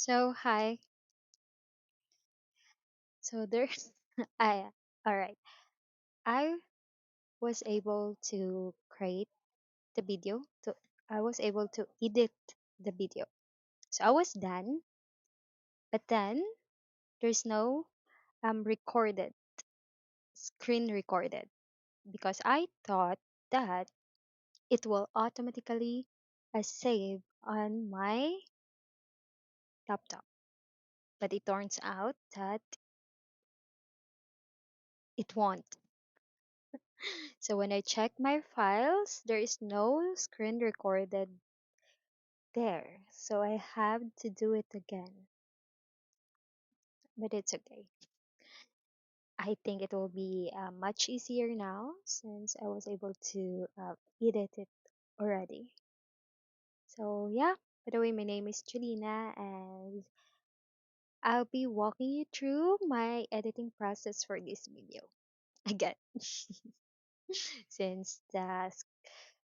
So hi. So there's I all right. I was able to create the video. I was able to edit the video. So I was done, but then there's no recorded screen recorded because I thought that it will automatically save on my laptop. But it turns out that it won't. So when I check my files, there is no screen recorded there. So I have to do it again. But it's okay. I think it will be much easier now since I was able to edit it already. So yeah, by the way, my name is Julina and I'll be walking you through my editing process for this video. Again, since the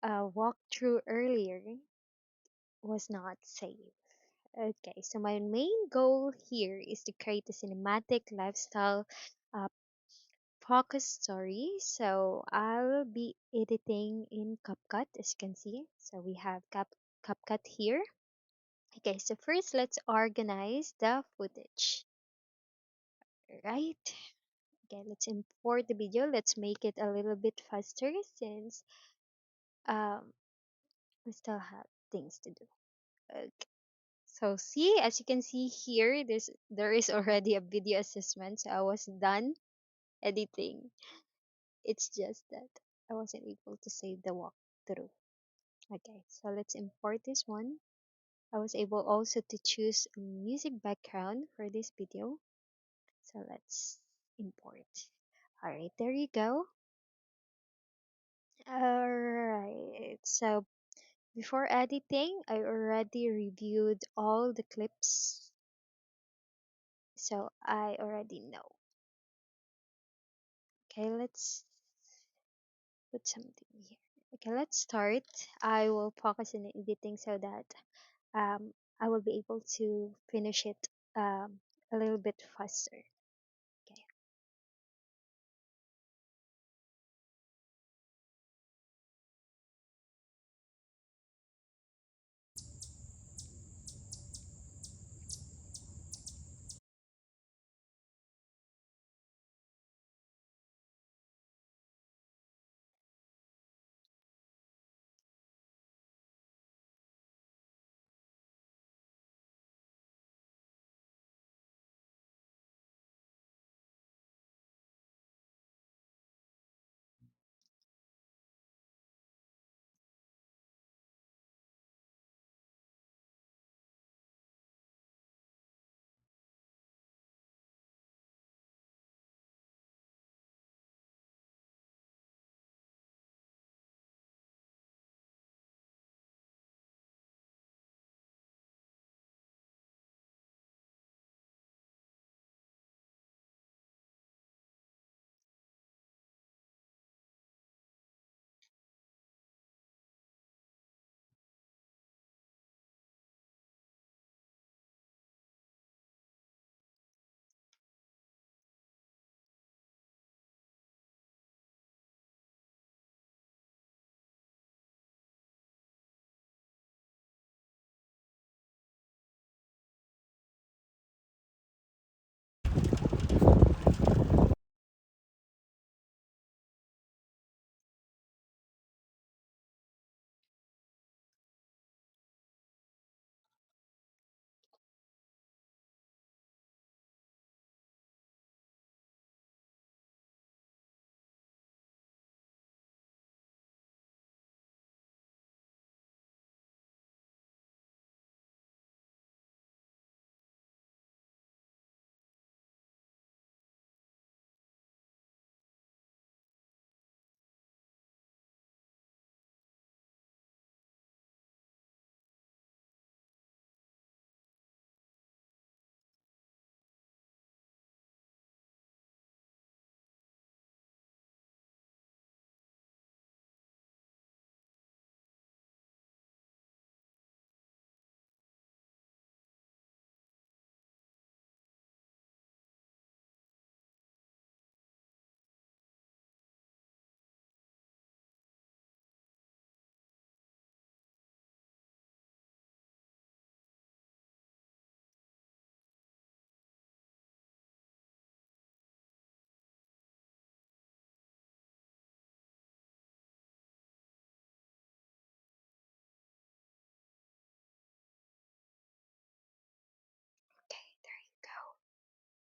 walkthrough earlier was not safe. Okay, so my main goal here is to create a cinematic lifestyle uh, focus story. So I'll be editing in CapCut, as you can see. So we have CapCut here. Okay, so first let's organize the footage, right? Okay, let's import the video. Let's make it a little bit faster since um, we still have things to do. Okay. So see, as you can see here, there is already a video assessment. So I was done editing. It's just that I wasn't able to save the walkthrough. Okay, so let's import this one. I was able also to choose a music background for this video. So let's import. Alright, there you go. Alright, so before editing, I already reviewed all the clips. So I already know. Okay, let's put something here. Okay, let's start. I will focus on editing so that I will be able to finish it a little bit faster. Okay.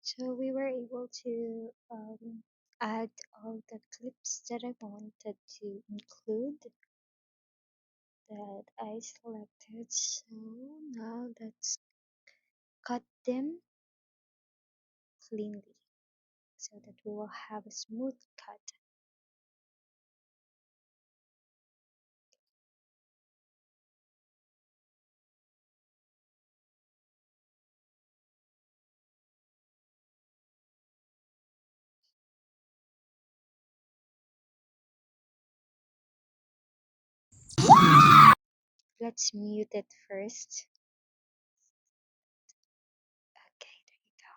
So we were able to add all the clips that I wanted to include that I selected. So now let's cut them cleanly so that we will have a smooth cut. Let's mute it first. Okay, there you go.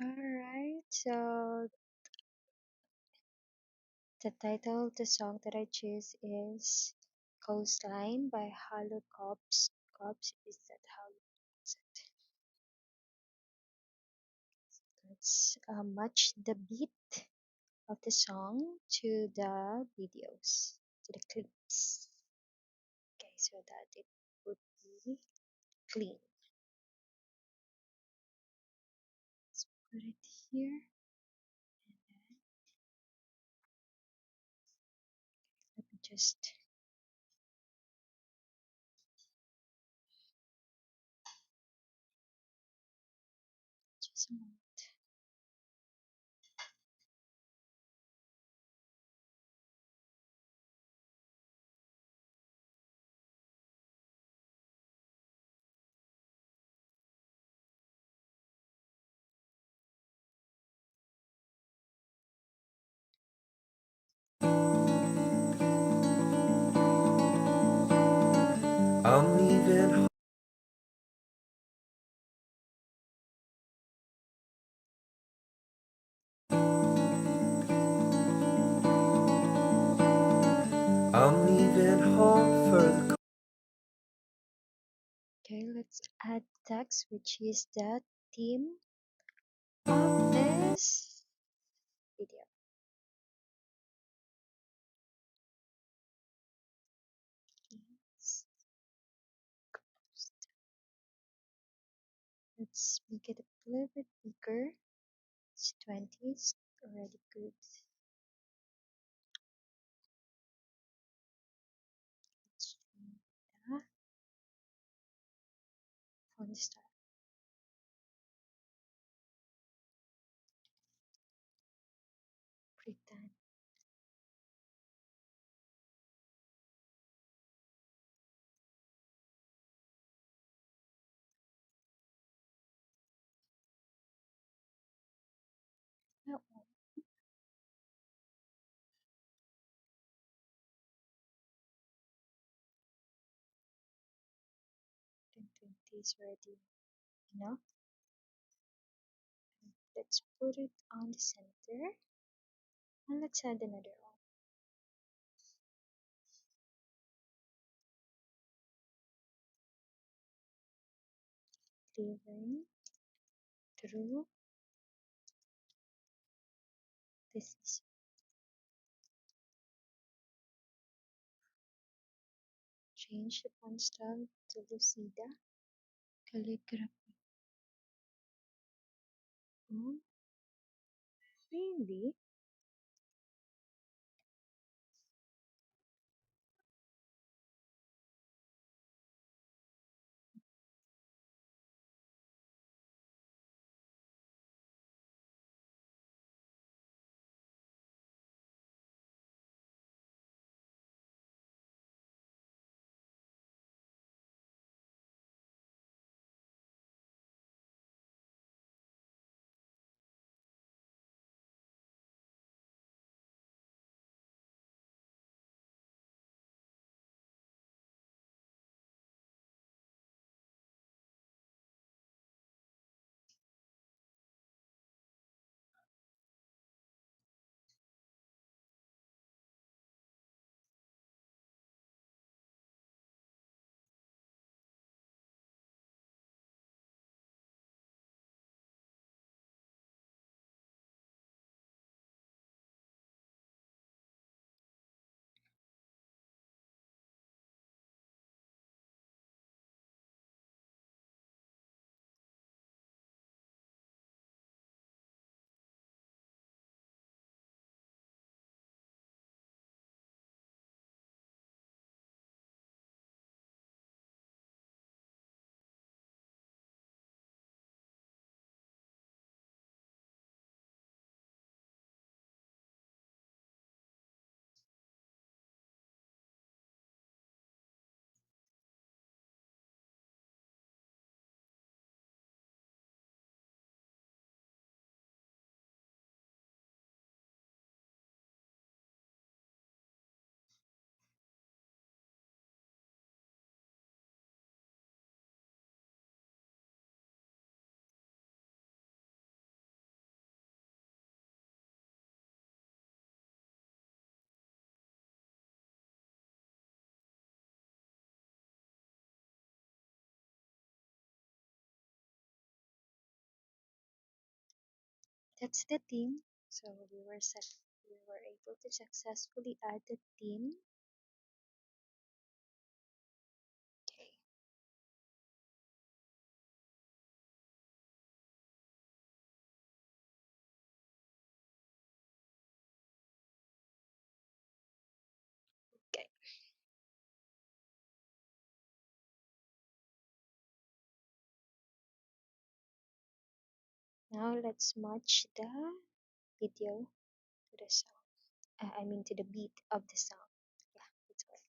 Alright, so the title of the song that I choose is Coastline by Hollow Cops. Cops, is that how you pronounce it? Let's match the beat of the song to the videos, to the clips. Okay, so that it would be clean. Let's put it here, and then let me just a moment. I'm leaving. I'm leaving home for the. Okay, let's add text, which is the theme of this video. Let's make it a little bit bigger. It's 20, it's already good. Let's change the font style. Pretend. No, 1020 is already enough. Let's put it on the center. And let's add another one. Living through this is change the font style to Lucida calligraphy. Oh, really? That's the theme. So we were able to successfully add the theme. Okay. Okay. Now let's match the video to the sound. I mean to the beat of the sound. Yeah, that's right.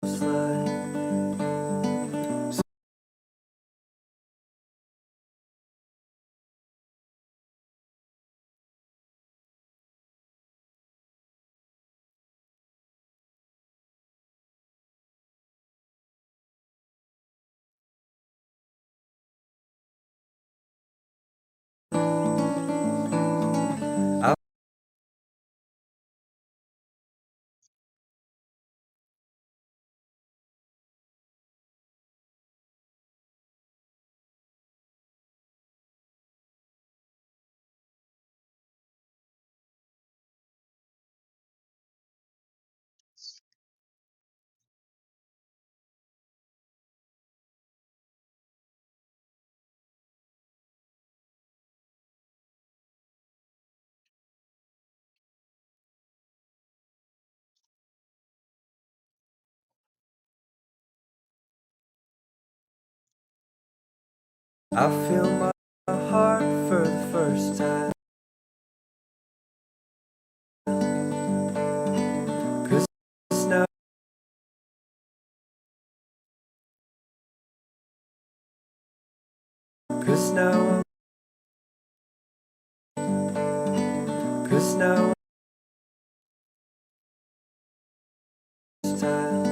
Slide. I I feel my heart for the first time. 'Cause now, 'cause now, 'cause now it's time.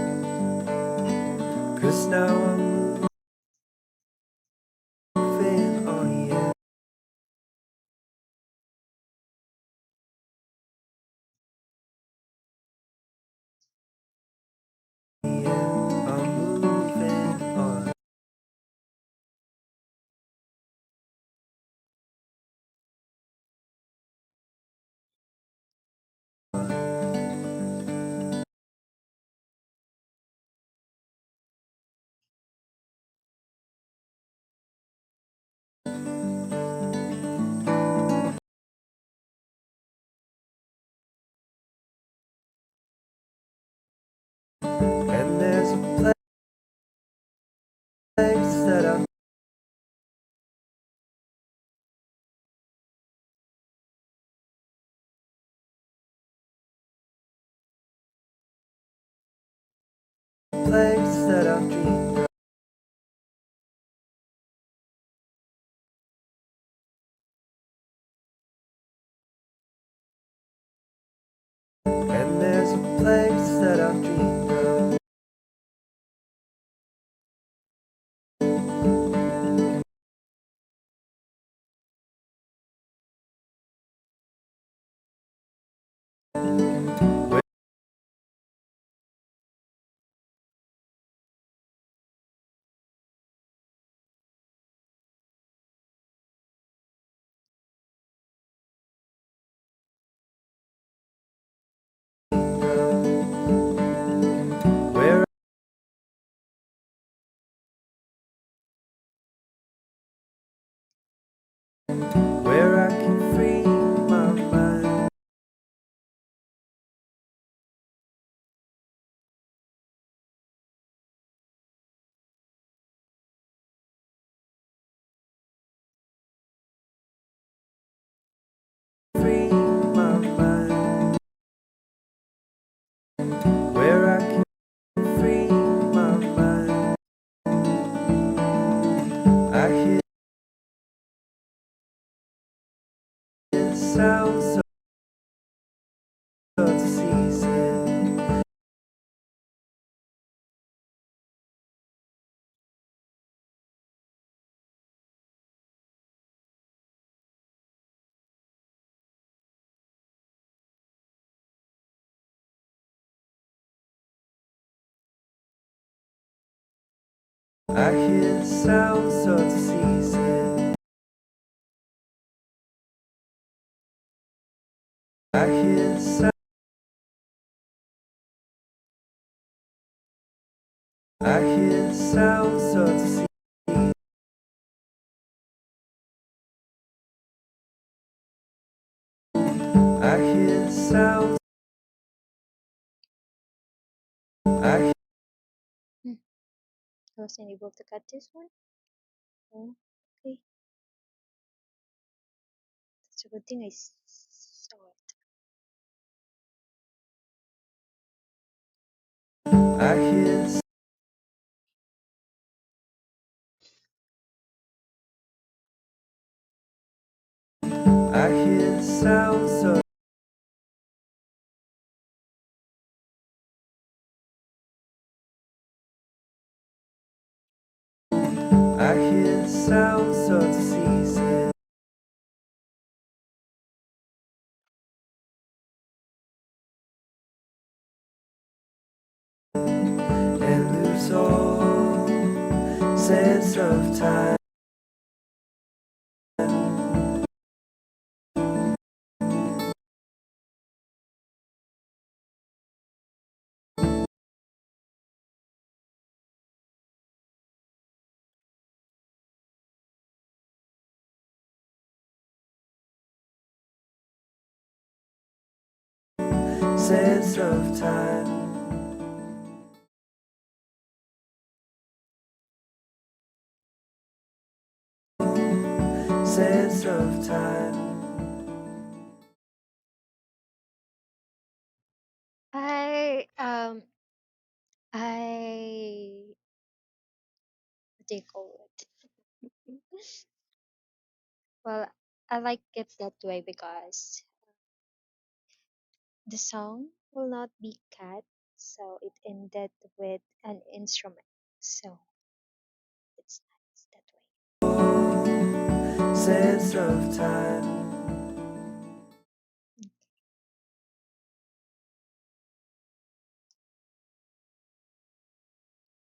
'Cause now I'm moving, oh yeah, yeah, I'm moving on. And there's a place that I place that I've dreamed of. And there's a place that I've dreamed of. Where, where, where I can free my mind. Free my mind. Where I can free my mind. I hear the sounds of the season. I hear the sounds of the season. I hear the sound. I hear the sounds of the sea. I hear the sounds. I Hmm. I wasn't able to cut this one. Oh, okay. That's a good thing saw it. I hear the, I hear the sounds of. I hear the sounds of the season. And lose all sense of time. Sense of time. Sense of time. I I what do you call it? Well, I like it that way because the song will not be cut, so it ended with an instrument. So it's nice that way. Sense of time.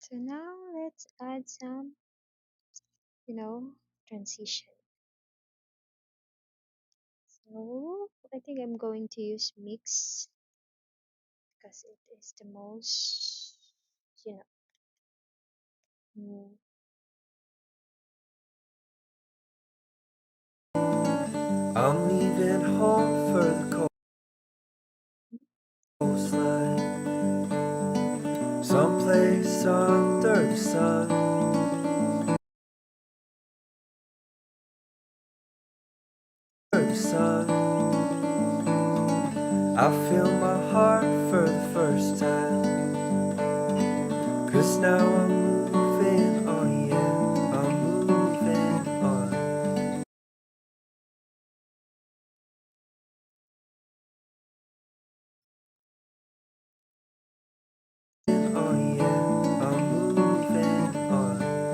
So now let's add some, transition. So I think I'm going to use mix because it is the most, you know, mm, I'm leaving home for the coastline. Someplace under the sun. Under the sun. I feel my heart for the first time. 'Cause now I'm moving on, yeah. I'm moving on. Oh yeah, I'm moving on.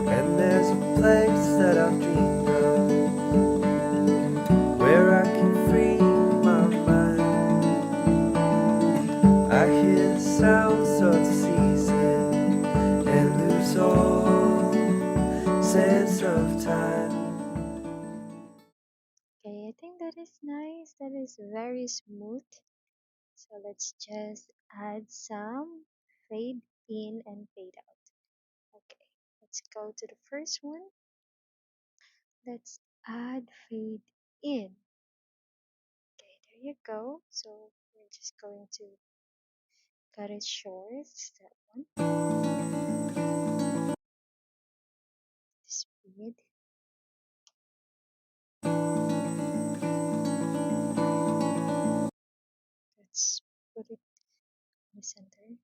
And there's a place that I've dreamed of where I can free my mind. I hear the sounds of the season and lose all sense of time. okay, I think that is nice. That is very smooth. So let's just add some fade in and fade out. Okay, let's go to the first one. Let's add fade in. Okay, there you go. So we're just going to cut it short. That one. Speed. Let's put it in the center.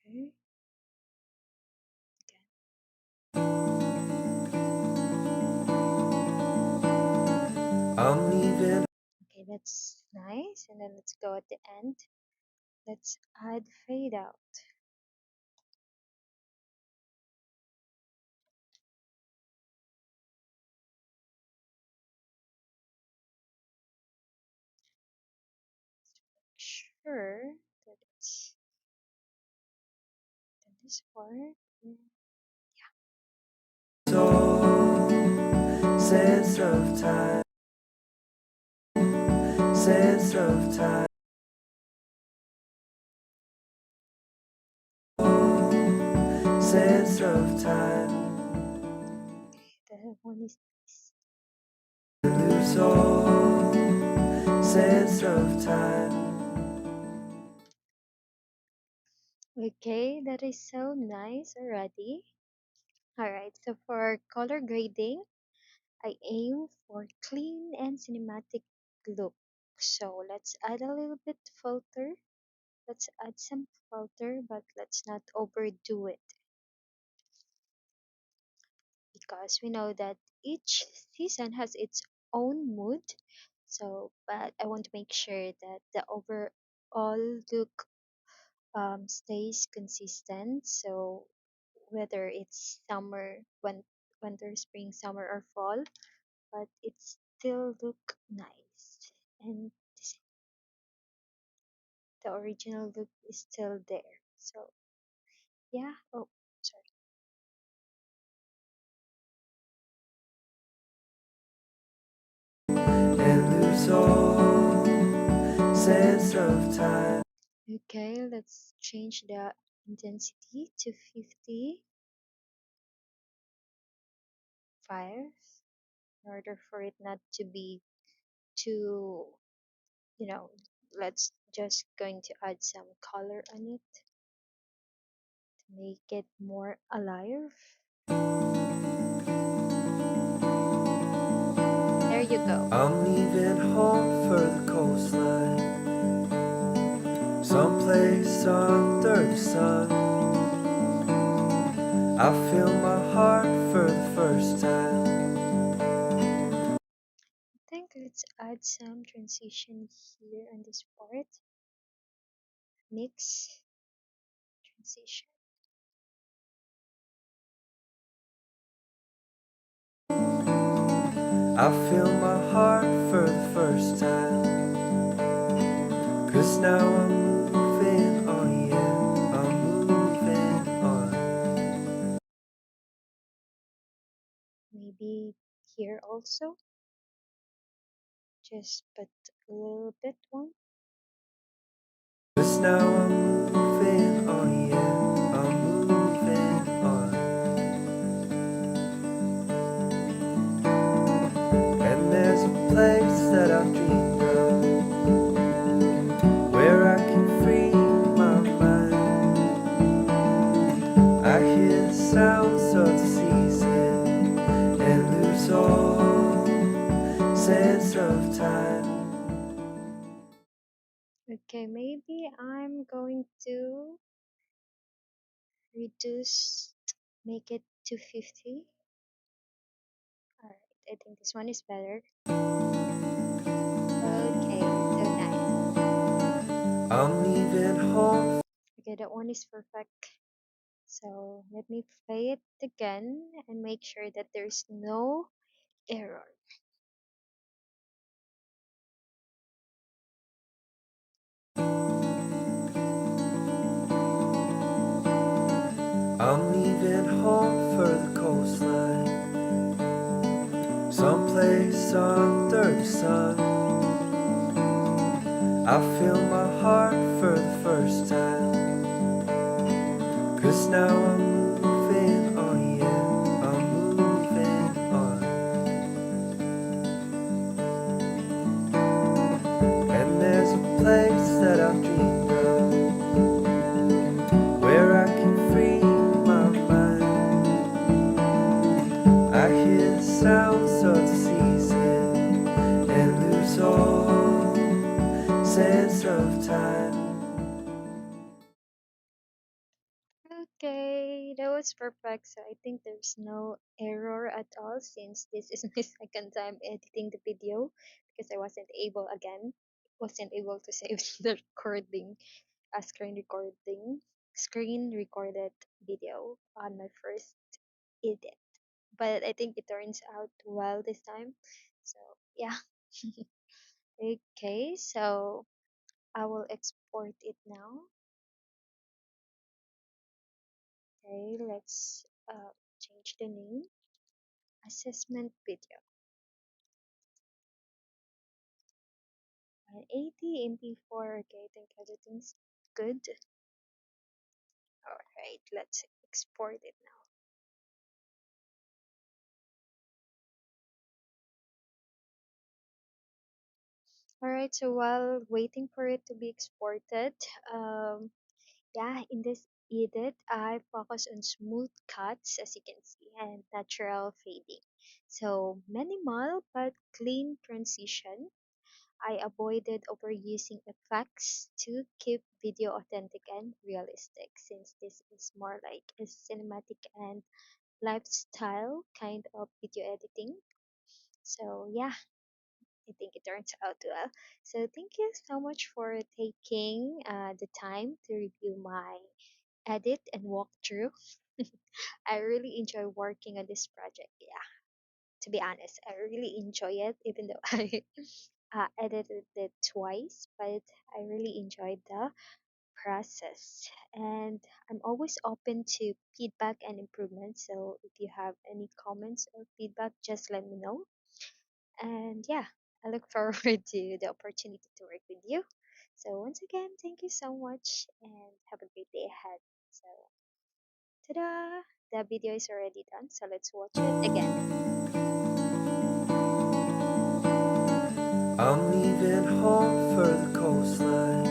Okay, again. I'm leaving. Okay, that's nice. And then let's go at the end. Let's add fade out. sure that it's done this part. Mm, Soul, sense of time, sense of time, sense of time. that one is nice. Lose all sense of time. Okay, that is so nice already. Alright, so for color grading, I aim for clean and cinematic look. So let's add a little bit filter. Let's add some filter, but let's not overdo it because we know that each season has its own mood. So, but I want to make sure that the overall look stays consistent. So whether it's summer, winter, spring, summer, or fall, but it still look nice, and the original look is still there. So yeah. Oh, sorry. And lose all sense of time. Okay, let's change the intensity to 55 in order for it not to be too, you know, let's just going to add some color on it to make it more alive. There you go. I'm leaving home for the coastline, someplace under the sun. I feel my heart for the first time. I think let's add some transition here on this part. Mix transition. I feel my heart for the first time. 'Cause now I'm moving on, yeah, I'm moving on. Maybe here also, just put a little bit one. 'Cause now I'm moving on, yeah, I'm moving on. And there's a place that I've dreamed of where I can free my mind. I hear the sounds of the season and lose all sense of time. Okay, maybe I'm going to reduce, make it to 50. Alright, I think this one is better. Okay, so nice. I'm leaving home. Okay, that one is perfect. So let me play it again and make sure that there's no error. I'm leaving home for the coastline, someplace under the sun. I feel my heart for the first time. 'Cause now I'm moving on, yeah, I'm moving on. And there's a place that I've dreamed of where I can free my mind. I hear the sounds of the season and lose all sense of time. Okay, that was perfect. So I think there's no error at all since this is my second time editing the video because I wasn't able to save the recording, screen recorded video on my first edit. But I think it turns out well this time. So yeah. Okay, so I will export it now. Okay, let's change the name. Assessment video. 180 MP4. Okay, I think everything's good. Alright, let's export it now. Alright, so while waiting for it to be exported, um, yeah, in this edit, I focus on smooth cuts, as you can see, and natural fading. So minimal but clean transition. I avoided overusing effects to keep video authentic and realistic, since this is more like a cinematic and lifestyle kind of video editing. So yeah, I think it turns out well. So thank you so much for taking the time to review my edit and walkthrough. I really enjoy working on this project. Yeah, to be honest, I really enjoy it, even though I edited it twice, but I really enjoyed the process. And I'm always open to feedback and improvement. So if you have any comments or feedback, just let me know. And yeah, I look forward to the opportunity to work with you. So once again, thank you so much and have a great day ahead. So, ta-da! The video is already done, so let's watch it again. I'm leaving home for the coastline,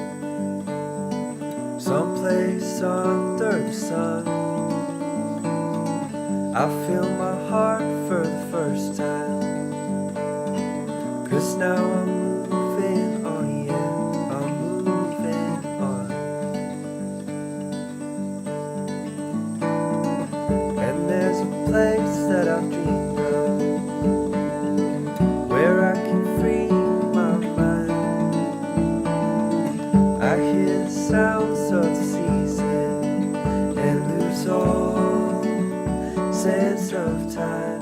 someplace under the sun. I feel my heart for the first time, 'cause now I'm moving on, yeah, I'm moving on. And there's a place that I've dreamed of, where I can free my mind. I hear the sounds of the season and lose all sense of time.